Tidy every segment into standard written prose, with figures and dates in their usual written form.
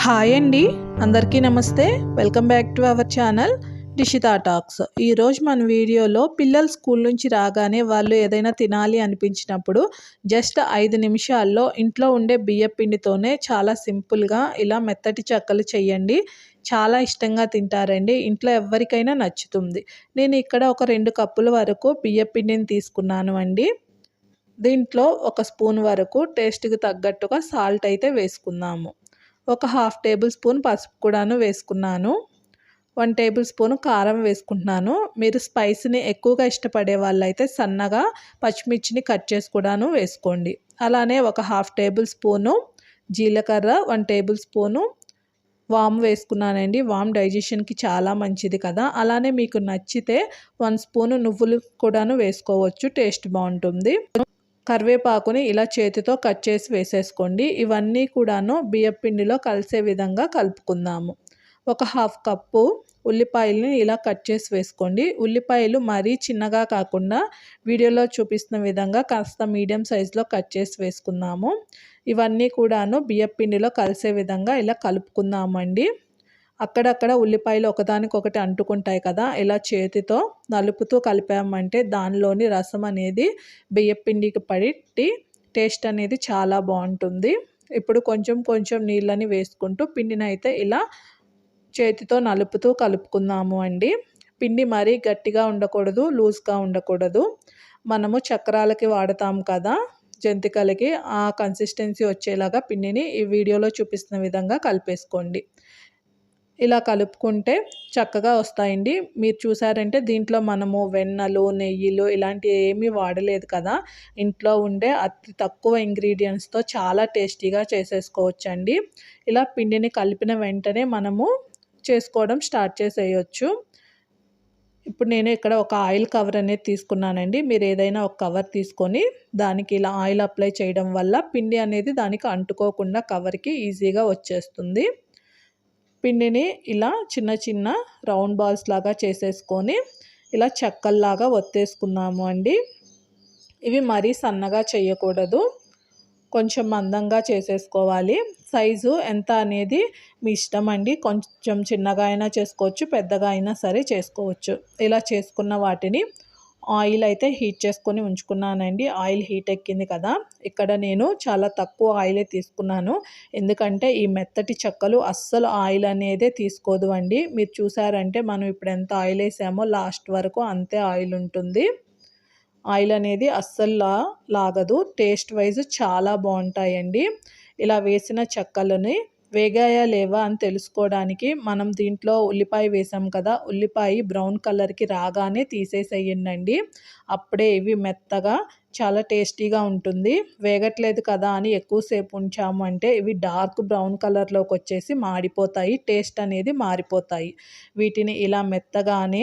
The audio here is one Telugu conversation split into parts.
హాయ్ అండి, అందరికీ నమస్తే. Welcome back to our channel Dishita talks. ఈరోజు మన వీడియోలో పిల్లలు స్కూల్ నుంచి రాగానే వాళ్ళు ఏదైనా తినాలి అనిపించినప్పుడు జస్ట్ 5 నిమిషాల్లో ఇంట్లో ఉండే బియ్యం పిండితోనే చాలా సింపుల్గా ఇలా మెత్తటి చెక్కలు చేయండి. చాలా ఇష్టంగా తింటారండి. ఇంట్లో ఎవరికైనా నచ్చుతుంది. నేను ఇక్కడ ఒక 2 కప్పుల వరకు బియ్యం పిండిని తీసుకున్నాను అండి. దీంట్లో ఒక స్పూన్ వరకు టేస్ట్కి తగ్గట్టుగా సాల్ట్ అయితే వేసుకుందాము. ఒక హాఫ్ టేబుల్ స్పూన్ పసుపు కూడాను వేసుకున్నాను. 1 టేబుల్ స్పూన్ కారం వేసుకుంటున్నాను. మీరు స్పైస్ని ఎక్కువగా ఇష్టపడే వాళ్ళైతే సన్నగా పచ్చిమిర్చిని కట్ చేసి కూడాను వేసుకోండి. అలానే ఒక హాఫ్ టేబుల్ స్పూను జీలకర్ర, 1 టేబుల్ స్పూను వాము వేసుకున్నానండి. వాము డైజెషన్కి చాలా మంచిది కదా. అలానే మీకు నచ్చితే 1 స్పూను నువ్వులు కూడాను వేసుకోవచ్చు, టేస్ట్ బాగుంటుంది. కరివేపాకుని ఇలా చేతితో కట్ చేసి వేసేసుకోండి. ఇవన్నీ కూడాను బియ్యం పిండిలో కలిసే విధంగా కలుపుకుందాము. ఒక హాఫ్ కప్పు ఉల్లిపాయలని ఇలా కట్ చేసి వేసుకోండి. ఉల్లిపాయలు మరీ చిన్నగా కాకుండా వీడియోలో చూపిస్తున్న విధంగా కాస్త మీడియం సైజులో కట్ చేసి వేసుకుందాము. ఇవన్నీ కూడాను బియ్యం పిండిలో కలిసే విధంగా ఇలా కలుపుకుందామండి. అక్కడక్కడ ఉల్లిపాయలు ఒకదానికొకటి అంటుకుంటాయి కదా. ఇలా చేతితో నలుపుతూ కలిపామంటే దానిలోని రసం అనేది బియ్యం పిండికి పట్టి టేస్ట్ అనేది చాలా బాగుంటుంది. ఇప్పుడు కొంచెం కొంచెం నీళ్ళని వేసుకుంటూ పిండిని అయితే ఇలా చేతితో నలుపుతూ కలుపుకుందాము అండి. పిండి మరీ గట్టిగా ఉండకూడదు, లూజ్గా ఉండకూడదు. మనము చక్రాలకి వాడతాం కదా, జంతికలకి, ఆ కన్సిస్టెన్సీ వచ్చేలాగా పిండిని ఈ వీడియోలో చూపిస్తున్న విధంగా కలిపేసుకోండి. ఇలా కలుపుకుంటే చక్కగా వస్తాయండి. మీరు చూసారంటే దీంట్లో మనము వెన్నలు, నెయ్యిలు ఇలాంటివి ఏమీ వాడలేదు కదా. ఇంట్లో ఉండే అతి తక్కువ ఇంగ్రీడియంట్స్తో చాలా టేస్టీగా చేసేసుకోవచ్చండి. ఇలా పిండిని కలిపిన వెంటనే మనము చేసుకోవడం స్టార్ట్ చేసేయచ్చు. ఇప్పుడు నేను ఇక్కడ ఒక ఆయిల్ కవర్ అనేది తీసుకున్నానండి. మీరు ఏదైనా ఒక కవర్ తీసుకొని దానికి ఇలా ఆయిల్ అప్లై చేయడం వల్ల పిండి అనేది దానికి అంటుకోకుండా కవర్కి ఈజీగా వచ్చేస్తుంది. పిండిని ఇలా చిన్న చిన్న రౌండ్ బాల్స్ లాగా చేసేసుకొని ఇలా చెక్కల్లాగా ఒత్తేసుకున్నాము అండి. ఇవి మరీ సన్నగా చేయకూడదు, కొంచెం మందంగా చేసేసుకోవాలి. సైజు ఎంత అనేది మీ ఇష్టం అండి. కొంచెం చిన్నగా అయినా చేసుకోవచ్చు, పెద్దగా అయినా సరే చేసుకోవచ్చు. ఇలా చేసుకున్న వాటిని ఆయిల్ అయితే హీట్ చేసుకొని ఉంచుకున్నానండి. ఆయిల్ హీట్ ఎక్కింది కదా. ఇక్కడ నేను చాలా తక్కువ ఆయిలే తీసుకున్నాను, ఎందుకంటే ఈ మెత్తటి చెక్కలు అస్సలు ఆయిల్ అనేదే తీసుకోదు అండి. మీరు చూసారంటే మనం ఇప్పుడు ఎంత ఆయిల్ వేసామో లాస్ట్ వరకు అంతే ఆయిల్ ఉంటుంది. ఆయిల్ అనేది అస్సలు లాగదు. టేస్ట్ వైజ్ చాలా బాగుంటాయండి. ఇలా వేసిన చెక్కలని వేగాయా లేవా అని తెలుసుకోవడానికి మనం దీంట్లో ఉల్లిపాయ వేసాం కదా, ఉల్లిపాయ బ్రౌన్ కలర్కి రాగానే తీసేసేయండి. అప్పుడే ఇవి మెత్తగా చాలా టేస్టీగా ఉంటుంది. వేగట్లేదు కదా అని ఎక్కువసేపు ఉంచాము అంటే ఇవి డార్క్ బ్రౌన్ కలర్లోకి వచ్చేసి మాడిపోతాయి, టేస్ట్ అనేది మారిపోతాయి. వీటిని ఇలా మెత్తగానే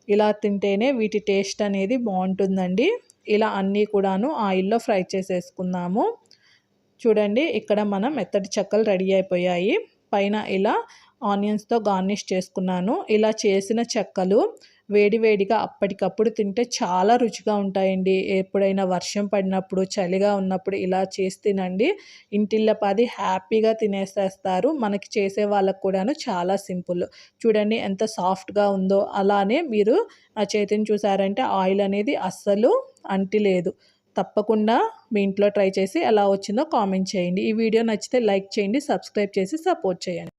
ఇలా తింటేనే వీటి టేస్ట్ అనేది బాగుంటుందండి. ఇలా అన్నీ కూడాను ఆయిల్లో ఫ్రై చేసేసుకుందాము. చూడండి, ఇక్కడ మనం మెత్తటి చెక్కలు రెడీ అయిపోయాయి. పైన ఇలా ఆనియన్స్తో గార్నిష్ చేసుకున్నాను. ఇలా చేసిన చెక్కలు వేడివేడిగా అప్పటికప్పుడు తింటే చాలా రుచిగా ఉంటాయండి. ఎప్పుడైనా వర్షం పడినప్పుడు, చలిగా ఉన్నప్పుడు ఇలా చేసి తినండి. ఇంటిల్లపాది హ్యాపీగా తినేసేస్తారు. మనకి చేసే వాళ్ళకు కూడాను చాలా సింపుల్. చూడండి ఎంత సాఫ్ట్గా ఉందో. అలానే మీరు నా చేతిని చూసారంటే ఆయిల్ అనేది అస్సలు అంటిలేదు. తప్పకుండా మీ ఇంట్లో ట్రై చేసి ఎలా వచ్చిందో కామెంట్ చేయండి. ఈ వీడియో నచ్చితే లైక్ చేయండి, సబ్స్క్రైబ్ చేసి సపోర్ట్ చేయండి.